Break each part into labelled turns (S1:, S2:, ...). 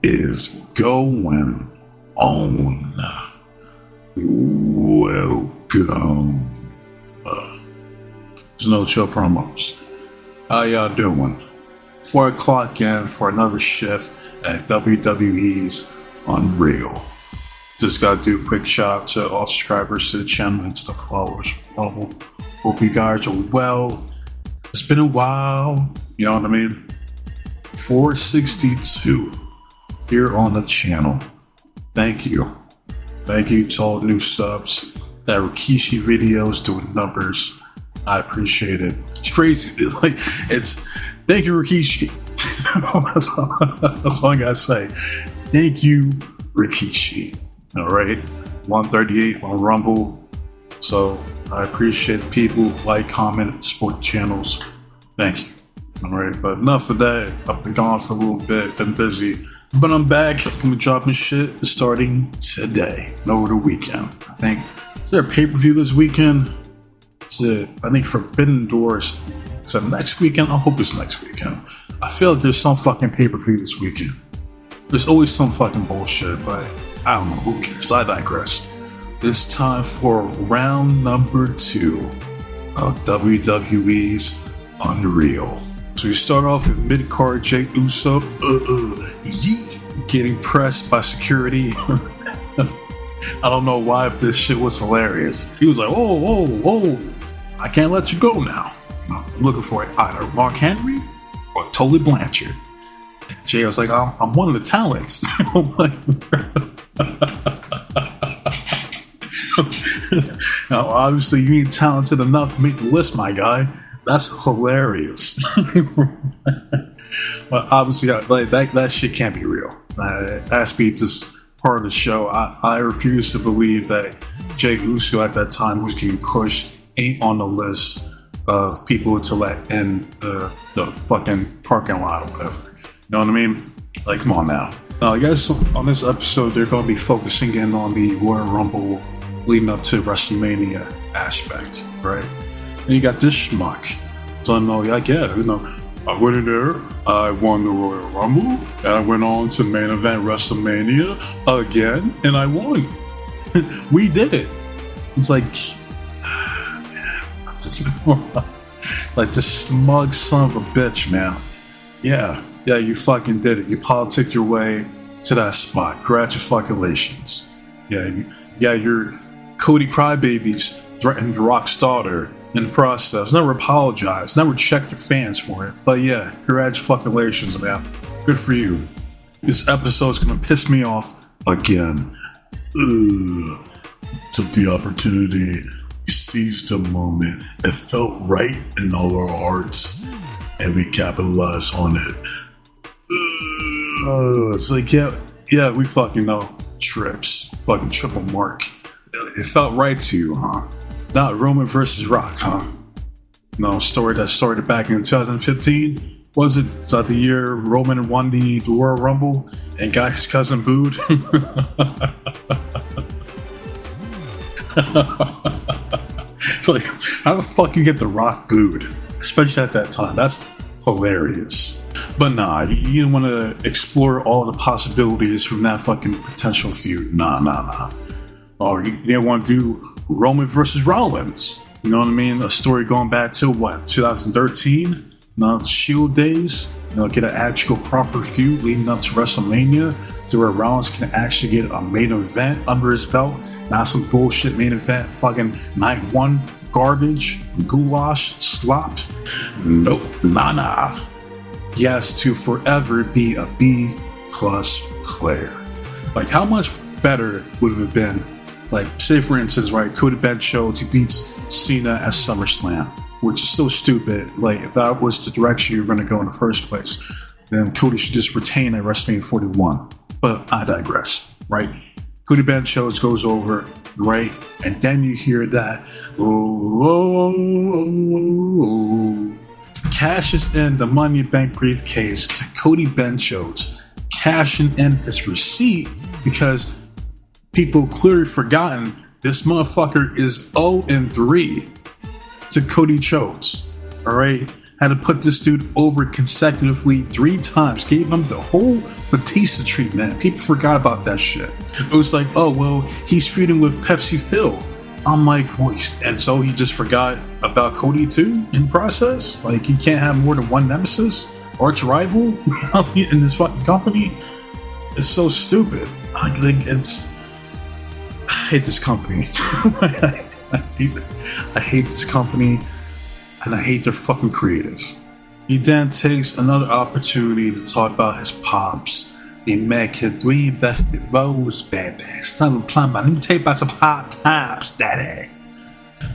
S1: is going on? Welcome. There's no chill promos. How y'all doing? 4 o'clock in for another shift at WWE's Unreal. Just gotta do a quick shout out to all subscribers to the channel and to the followers. Hope you guys are well. It's been a while, you know what I mean? 462 here on the channel. Thank you. Thank you to all the new subs. That Rikishi videos doing numbers. I appreciate it. It's crazy. Thank you, Rikishi. That's all I gotta say. Thank you, Rikishi. All right, 138 on Rumble. So I appreciate people like, comment, support channels. Thank you. All right, but enough of that. I've been gone for a little bit, been busy, but I'm back. I'm gonna dropping shit starting today, over the weekend. I think is there a pay-per-view this weekend? I think Forbidden Doors. So next weekend, I hope it's next weekend. I feel like there's some fucking pay-per-view this weekend. There's always some fucking bullshit, but I don't know, who cares? I digress. It's time for round number 2 of WWE's Unreal. So we start off with mid-card Jey Uso getting pressed by security. I don't know why, but this shit was hilarious. He was like, oh, I can't let you go now. I'm looking for either Mark Henry or Tully Blanchard. And Jay was like, I'm one of the talents. I'm like, now, obviously, you ain't talented enough to make the list, my guy. That's hilarious. But obviously, like that shit can't be real. Has to be just part of the show. I refuse to believe that Jey Uso at that time was getting pushed ain't on the list of people to let in the fucking parking lot or whatever. You know what I mean? Like, come on now. I guess on this episode, they're going to be focusing in on the Royal Rumble leading up to WrestleMania aspect, right? And you got this schmuck. So I know, I went in there, I won the Royal Rumble, and I went on to main event WrestleMania again, and I won. We did it. It's like, man, like this smug son of a bitch, man. Yeah, you fucking did it. You politicked your way to that spot. Congratulations. Yeah, your Cody Crybabies threatened Rock's daughter in the process. Never apologized. Never checked your fans for it. But yeah, congratulations, man. Good for you. This episode's gonna piss me off again. Took the opportunity. We seized the moment. It felt right in all our hearts, and we capitalized on it. It's like, yeah, we fucking know. Trips. Fucking triple mark. It felt right to you, huh? Not Roman versus Rock, huh? No, story that started back in 2015. Was it? Is that the year Roman won the Royal Rumble and got his cousin booed? It's like, how the fuck you get the Rock booed? Especially at that time. That's hilarious. But nah, you didn't want to explore all the possibilities from that fucking potential feud. Nah. Or you didn't want to do Roman versus Rollins. You know what I mean? A story going back to what, 2013? The Shield days. Get an actual proper feud leading up to WrestleMania to where Rollins can actually get a main event under his belt. Not some bullshit main event, fucking night 1 garbage, goulash, slop. Nope, nah. He has to forever be a B+ player. Like, how much better would it have been? Like, say for instance, right, Cody shows he beats Cena at SummerSlam, which is so stupid. Like, if that was the direction you were going to go in the first place, then Cody should just retain at WrestleMania 41. But I digress, right? Cody shows goes over, right? And then you hear that, cashes in the Money in the Bank briefcase to Cody Benchodes, cashing in his receipt because people clearly forgotten this motherfucker is 0-3 to Cody Chodes. All right, had to put this dude over consecutively 3 times, gave him the whole Batista treatment. People forgot about that shit. It was like, oh, well, he's feuding with Pepsi Phil. I'm like, and so he just forgot about Cody too in the process? Like, he can't have more than one nemesis, arch rival in this fucking company? It's so stupid. I hate this company. I hate this company, and I hate their fucking creative. He then takes another opportunity to talk about his pops. They make a dream that's the rose, baby. Son of a plumber. Let me tell you about some hot times, daddy.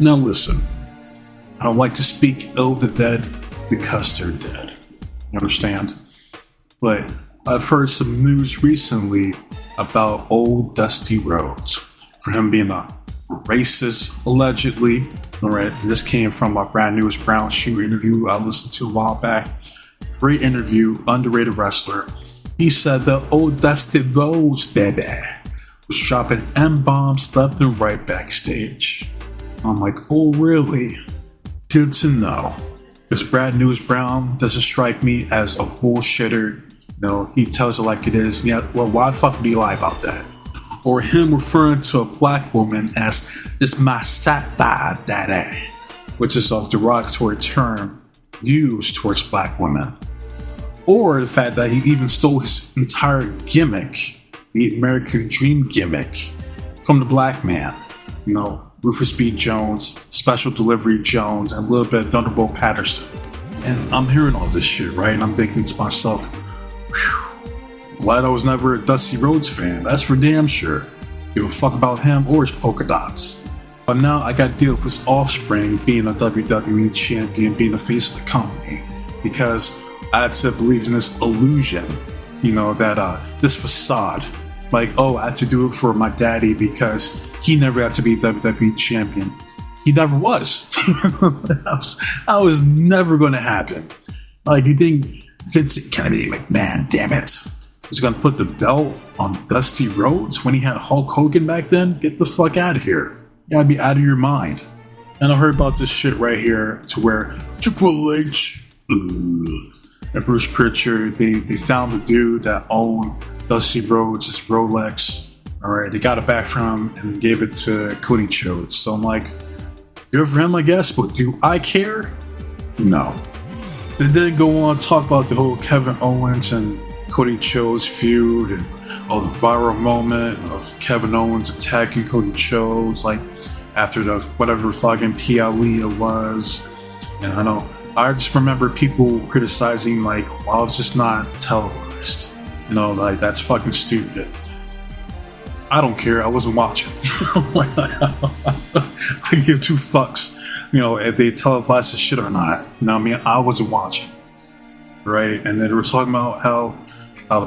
S1: Now listen, I don't like to speak ill of the dead because they're dead. You understand? But I've heard some news recently about old Dusty Rhodes. For him being a racist, allegedly. Alright, this came from a brand new Brown Shoe interview I listened to a while back. Great interview, underrated wrestler. He said that old Dusty Rhodes, baby, was dropping M-bombs left and right backstage. I'm like, oh really? Good to know. Because Brad News Brown doesn't strike me as a bullshitter. He tells it like it is. Yeah, well, why the fuck would he lie about that? Or him referring to a black woman as this my sat-thigh daddy, which is a derogatory term used towards black women. Or the fact that he even stole his entire gimmick, the American Dream gimmick, from the black man. Rufus B. Jones, Special Delivery Jones, and a little bit of Thunderbolt Patterson. And I'm hearing all this shit, right? And I'm thinking to myself, glad I was never a Dusty Rhodes fan. That's for damn sure. Give a fuck about him or his polka dots. But now I got to deal with his offspring being a WWE champion, being the face of the company. Because I had to believe in this illusion, that this facade. Like, oh, I had to do it for my daddy because he never had to be WWE champion. He never was. That was never going to happen. Like, you think Vince Kennedy, McMahon, damn it, was going to put the belt on Dusty Rhodes when he had Hulk Hogan back then? Get the fuck out of here. You gotta be out of your mind. And I heard about this shit right here to where Triple H and Bruce Pritchard, they found the dude that owned Dusty Rhodes' Rolex. Alright, they got it back from him and gave it to Cody Rhodes. So I'm like, good for him, I guess, but do I care? No. They did go on to talk about the whole Kevin Owens and Cody Rhodes feud and all the viral moment of Kevin Owens attacking Cody Rhodes, like after the whatever fucking PLE it was. And I just remember people criticizing, like, well, it's just not televised. Like, that's fucking stupid. I don't care. I wasn't watching. I give 2 fucks, if they televise the shit or not. I wasn't watching. Right? And then they were talking about how the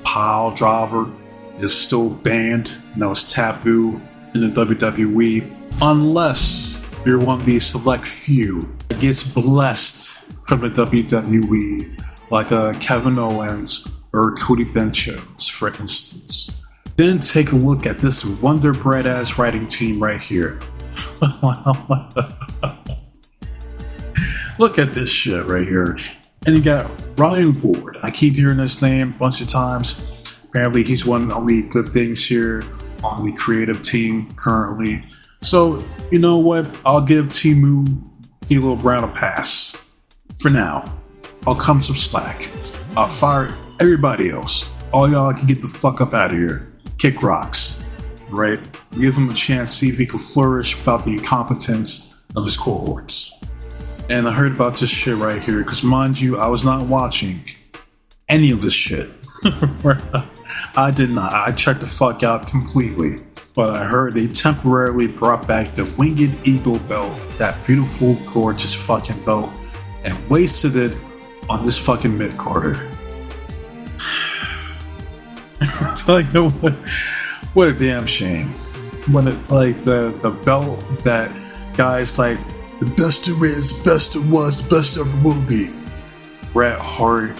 S1: pile driver is still banned. It's taboo in the WWE. Unless you're one of these select few that gets blessed from the WWE, like Kevin Owens or Cody Jones, for instance. Then take a look at this Wonder Bread ass writing team right here. Look at this shit right here. And you got Ryan Ward. I keep hearing his name a bunch of times. Apparently he's one of the only good things here on the creative team currently. So, you know what? I'll give Timu Hilo Brown a pass. For now. I'll come some slack. I'll fire everybody else. All y'all can get the fuck up out of here. Kick rocks. Right? Give him a chance to see if he can flourish without the incompetence of his cohorts. And I heard about this shit right here, because mind you, I was not watching any of this shit. I did not. I checked the fuck out completely. But I heard they temporarily brought back the Winged Eagle belt, that beautiful, gorgeous fucking belt, and wasted it on this fucking mid-carder. It's like, what a damn shame. When it, like, the belt that guys like, the best there is, the best there was, the best there ever will be. Bret Hart,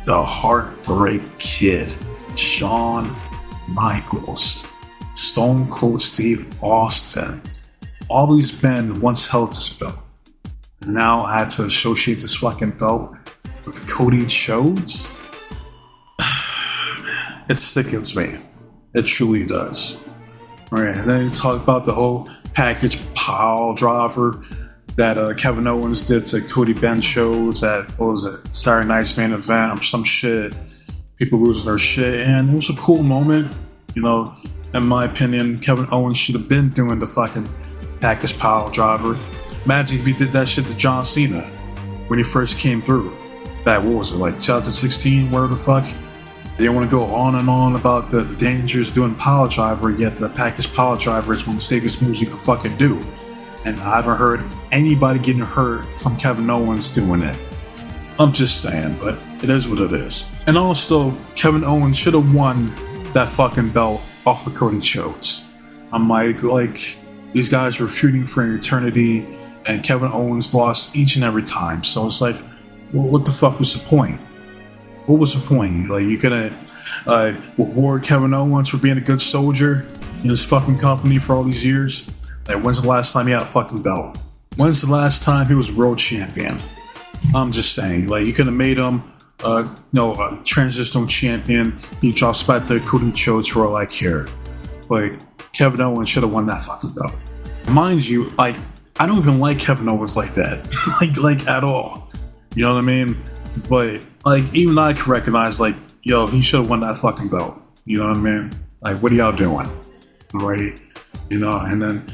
S1: the Heartbreak Kid, Shawn Michaels, Stone Cold Steve Austin. All these men once held this belt. Now I had to associate this fucking belt with Cody Rhodes. It sickens me. It truly does. Right, and then you talk about the whole package pile driver that Kevin Owens did to Cody Ben shows at, what was it, Saturday Night's Main Event or some shit. People losing their shit, and it was a cool moment. You know, in my opinion, Kevin Owens should have been doing the fucking package pile driver. Imagine if he did that shit to John Cena when he first came through. What was it, like 2016, where the fuck? They don't want to go on and on about the dangers doing pile driver, yet the package pile driver is one of the safest moves you can fucking do. And I haven't heard anybody getting hurt from Kevin Owens doing it. I'm just saying, but it is what it is. And also, Kevin Owens should have won that fucking belt off of Cody Rhodes. I'm like, these guys were feuding for an eternity, and Kevin Owens lost each and every time. So it's like, well, what the fuck was the point? What was the point? Like, you could have reward Kevin Owens for being a good soldier in his fucking company for all these years. Like, when's the last time he had a fucking belt? When's the last time he was world champion? I'm just saying, like, you could have made him, a transitional champion. He drops back to Cody Rhodes for all I care. Like, Kevin Owens should have won that fucking belt. Mind you, like, I don't even like Kevin Owens like that, like at all. You know what I mean? But like, even I can recognize, like, yo, he should have won that fucking belt. You know what I mean? Like, what are y'all doing? Right? You know, and then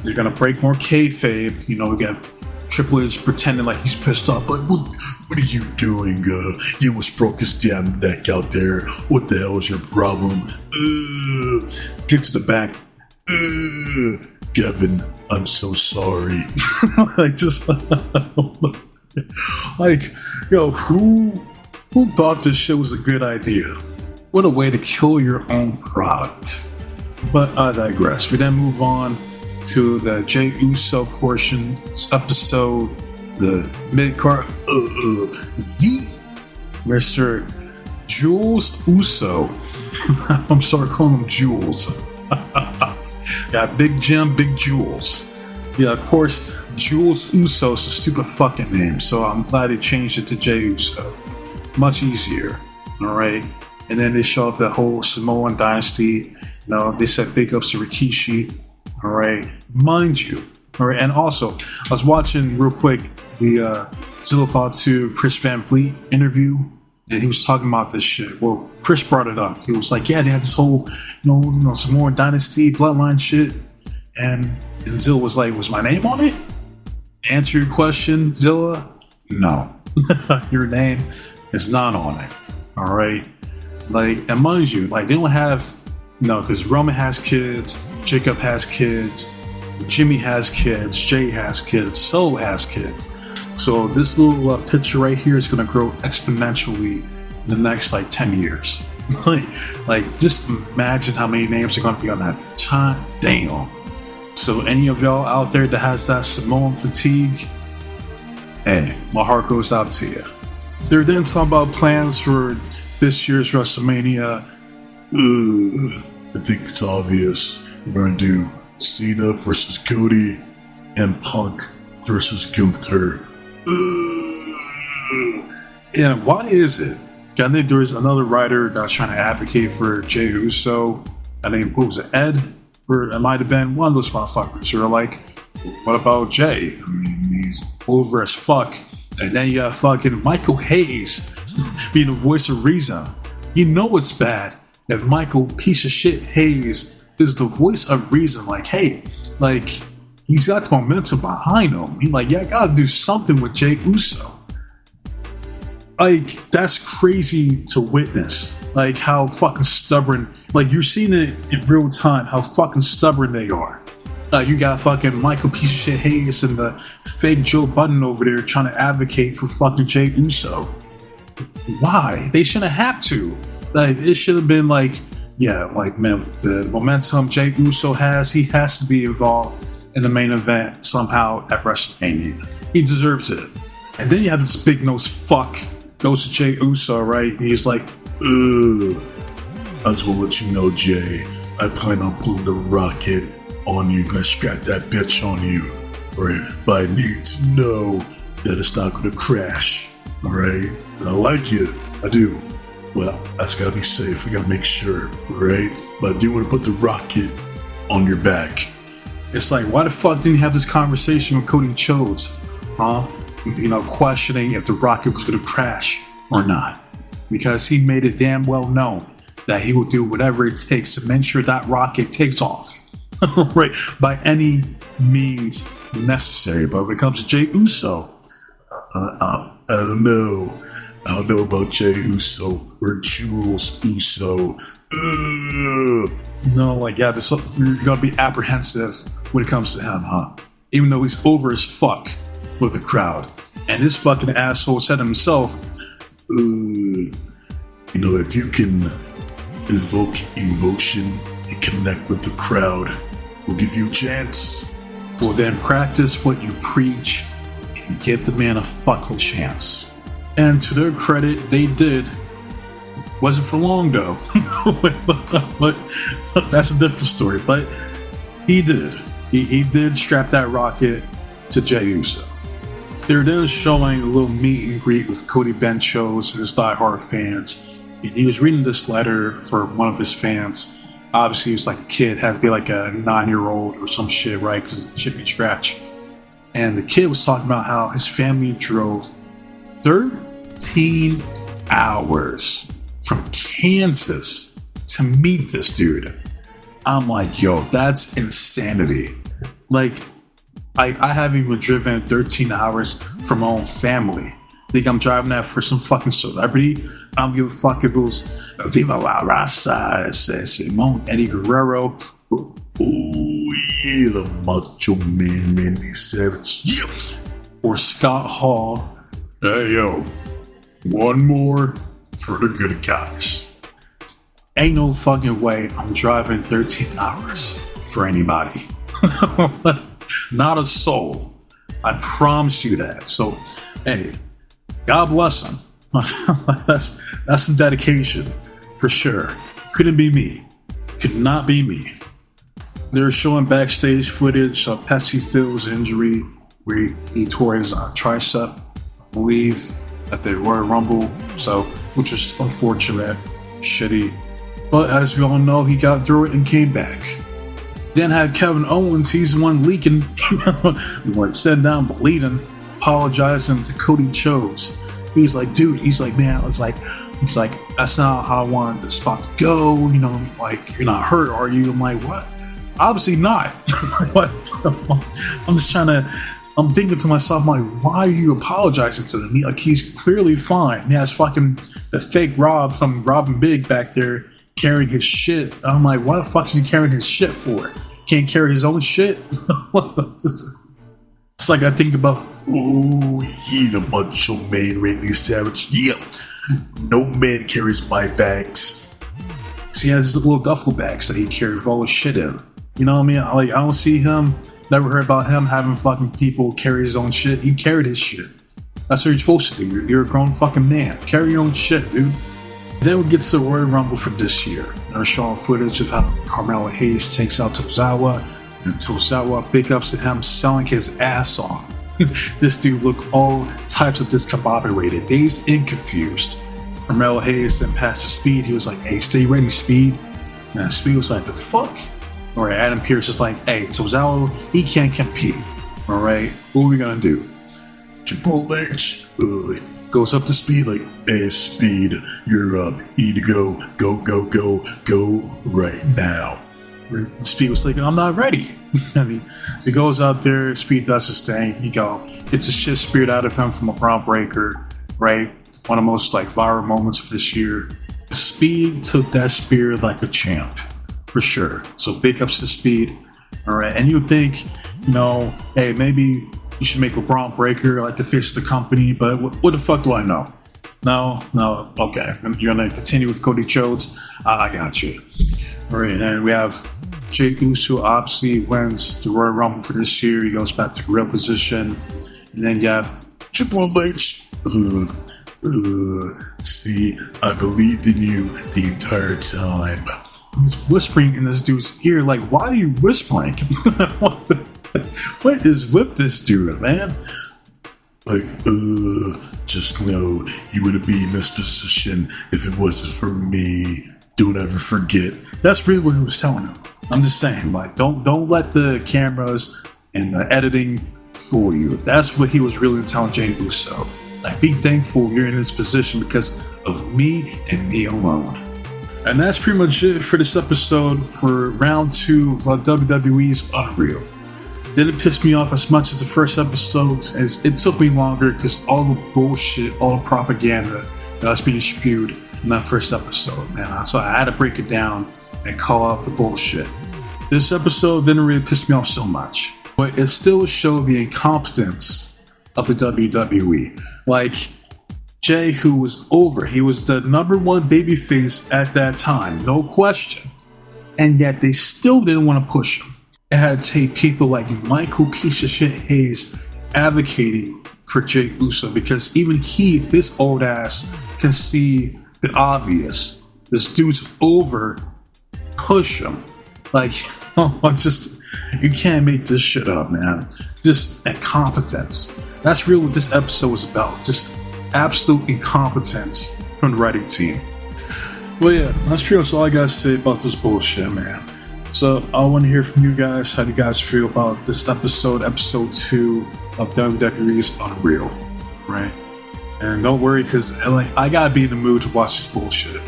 S1: they're gonna break more kayfabe. You know, we got Triple H pretending like he's pissed off. Like, what are you doing? You almost broke his damn neck out there. What the hell is your problem? Get to the back. Kevin, I'm so sorry. Like, just like, yo, who thought this shit was a good idea? What a way to kill your own product. But I digress. We then move on to the Jey Uso portion of this episode, the mid-card, Mr. Jules Uso. I'm sorry, calling him Jules. Yeah, Big Jim, Big Jules. Yeah, of course, Jules Uso is a stupid fucking name, so I'm glad they changed it to Jey Uso. Much easier, alright? And then they show up the whole Samoan dynasty. You know, they said big ups to Rikishi, alright? Mind you, alright? And also, I was watching real quick the Zilla File 2 Chris Van Vliet interview, and he was talking about this shit. Well, Chris brought it up. He was like, yeah, they had this whole, Samoan dynasty, bloodline shit. And Zilla was like, was my name on it? Answer your question, Zilla? No. Your name is not on it. Alright? Like, and mind you, like, they don't have, because Roman has kids, Jacob has kids, Jimmy has kids, Jay has kids, Solo has kids. So this little picture right here is going to grow exponentially in the next, 10 years. like, just imagine how many names are going to be on that bitch. Huh? Damn. So any of y'all out there that has that Samoan fatigue, hey, my heart goes out to you. They're then talking about plans for this year's WrestleMania. I think it's obvious. We're going to do Cena versus Cody and Punk versus Gunther. And why is it? I think there's another writer that's trying to advocate for Jey Uso. I think, what was it, Ed? Or it might have been one of those motherfuckers who are like, what about Jay? I mean, he's over as fuck. And then you got fucking Michael Hayes being the voice of reason. You know it's bad if Michael piece of shit Hayes is the voice of reason. Like, hey, he's got the momentum behind him. He's like, yeah, I gotta do something with Jey Uso. That's crazy to witness. How fucking stubborn. You're seeing it in real time, how fucking stubborn they are. You got fucking Michael piece of shit Hayes and the fake Joe Budden over there trying to advocate for fucking Jey Uso. Why? They shouldn't have to. It should have been man, the momentum Jey Uso has, he has to be involved in the main event somehow at WrestleMania. He deserves it. And then you have this big nose fuck goes to Jey Uso, right? And he's like, I just want to let you know, Jay, I plan on pulling the rocket on you. Gonna strap that bitch on you.
S2: Alright, but I need to know that it's not gonna crash. Alright? I like you. I do. Well, that's gotta be safe. We gotta make sure, alright? But I do want to put the rocket on your back.
S1: It's like, why the fuck didn't you have this conversation with Cody Chodes? Huh? You know, questioning if the rocket was going to crash or not. Because he made it damn well known that he will do whatever it takes to make sure that rocket takes off. Right? By any means necessary. But when it comes to Jey Uso,
S2: I don't know. I don't know about Jey Uso or Jules Uso.
S1: No, like, yeah, you're going to be apprehensive when it comes to him, huh? Even though he's over as fuck with the crowd. And this fucking asshole said himself,
S2: you know, if you can invoke emotion and connect with the crowd, we'll give you a chance.
S1: Well, then practice what you preach and give the man a fucking chance. And to their credit, they did. Wasn't for long though. but that's a different story. But he did. He did strap that rocket to Jey Uso. They're then showing a little meet and greet with Cody Benchos and his diehard fans. And he was reading this letter for one of his fans. Obviously, he was like a kid, had to be like a 9-year-old or some shit, right? Because it's chippy scratch. And the kid was talking about how his family drove 13 hours from Kansas to meet this dude. I'm like, yo, that's insanity. Like, I haven't even driven 13 hours from my own family. Think I'm driving that for some fucking celebrity? I don't give a fuck if it was Viva La Raza, Simone, Eddie Guerrero.
S2: Oh yeah, the Macho Man, Randy Savage. Yeah.
S1: Or Scott Hall.
S2: Hey yo, one more for the good guys.
S1: Ain't no fucking way I'm driving 13 hours for anybody. Not a soul. I promise you that. So, hey, God bless him. that's some dedication for sure. Couldn't be me. Could not be me. They're showing backstage footage of Patsy Phil's injury where he tore his tricep, I believe, at the Royal Rumble. So, which was unfortunate, shitty. But as we all know, he got through it and came back. Then had Kevin Owens, he's the one leaking, sitting down bleeding, apologizing to Cody Chodes. He's like, dude, he's like, man, he's like, that's not how I wanted the spot to go, you know, like, you're not hurt, are you? I'm like, what? Obviously not. What? I'm just I'm thinking to myself, I'm like, why are you apologizing to him? Like, he's clearly fine. He has fucking the fake Rob from Robin Big back there carrying his shit. I'm like, why the fuck is he carrying his shit for? Can't carry his own shit? It's like I think about,
S2: oh, he the Macho Man, Randy Savage. Yep. No man carries my bags.
S1: See, he has his little duffel bags that he carries all his shit in. You know what I mean? Like, I don't see him, never heard about him having fucking people carry his own shit. He carried his shit. That's what you're supposed to do. You're a grown fucking man. Carry your own shit, dude. Then we get to the Royal Rumble for this year. They're showing footage of how Carmelo Hayes takes out Tozawa, and Tozawa big ups to him selling his ass off. This dude looked all types of discombobulated, dazed and confused. Carmelo Hayes then passed to Speed. He was like, hey, stay ready, Speed. And Speed was like, the fuck? Alright, Adam Pearce is like, hey, Tozawa, he can't compete. Alright, what are we gonna do?
S2: Triple H goes up to Speed like, hey, Speed, you're up. You need to go. Go right now.
S1: Speed was thinking, I'm not ready. So he goes out there, Speed does his thing. He gets a shit speared out of him from a ground breaker, right? One of the most like viral moments of this year. Speed took that spear like a champ, for sure. So big ups to Speed. All right, and you would think, you know, hey, maybe you should make LeBron Breaker like the face of the company, but what the fuck do I know? No, okay. You're gonna continue with Cody Chodes? I got you. All right, and we have Jey Uso obviously wins the Royal Rumble for this year. He goes back to gorilla position, and then you have
S2: Triple H. See, I believed in you the entire time.
S1: He's whispering in this dude's ear, like, why are you whispering? What is with this dude, man?
S2: Like, just know you wouldn't be in this position if it wasn't for me. Don't ever forget.
S1: That's really what he was telling him. I'm just saying, like, don't let the cameras and the editing fool you. That's what he was really telling Jey Uso. Like, be thankful you're in this position because of me and me alone. And that's pretty much it for this episode for round 2 of WWE's Unreal. Didn't piss me off as much as the first episode, as it took me longer because all the bullshit, all the propaganda that was being spewed in that first episode, man. So I had to break it down and call out the bullshit. This episode didn't really piss me off so much, but it still showed the incompetence of the WWE. Like, Jey, who was over, he was the number 1 babyface at that time, no question. And yet they still didn't want to push him. It had to take people like Michael piece of shit Hayes advocating for Jey Uso because even he, this old ass, can see the obvious. This dude's over. Push him. Like, you can't make this shit up, man. Just incompetence. That's really what this episode was about. Just absolute incompetence from the writing team. Well, yeah, that's pretty much all I gotta say about this bullshit, man. So I want to hear from you guys. How do you guys feel about this episode 2 of WWE's Unreal, right? And don't worry, because like I gotta be in the mood to watch this bullshit.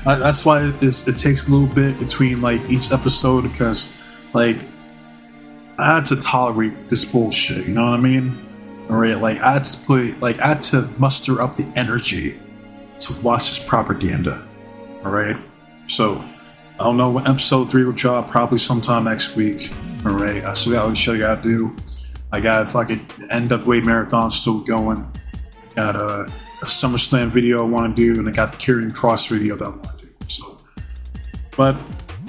S1: That's why it takes a little bit between like each episode, because like I had to tolerate this bullshit. You know what I mean? All right, like I had to muster up the energy to watch this propaganda. All right, so. I don't know when episode 3 will drop, probably sometime next week. Alright, I still got a show I gotta do. I got fucking NWA marathon still going. Got a SummerSlam video I wanna do, and I got the Karrion Kross video that I wanna do. So, but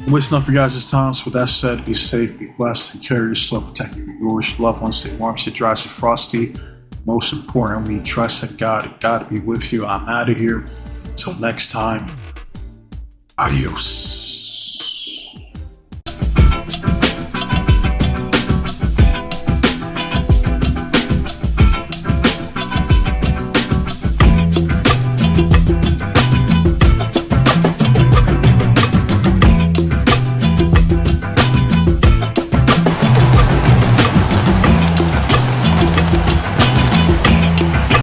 S1: I'm wasting up for you guys this time. So with that said, be safe, be blessed, take care of yourself, protect you and yours, loved ones, stay warm, stay dry, stay frosty. Most importantly, trust that God to be with you. I'm out of here. Until next time, adios.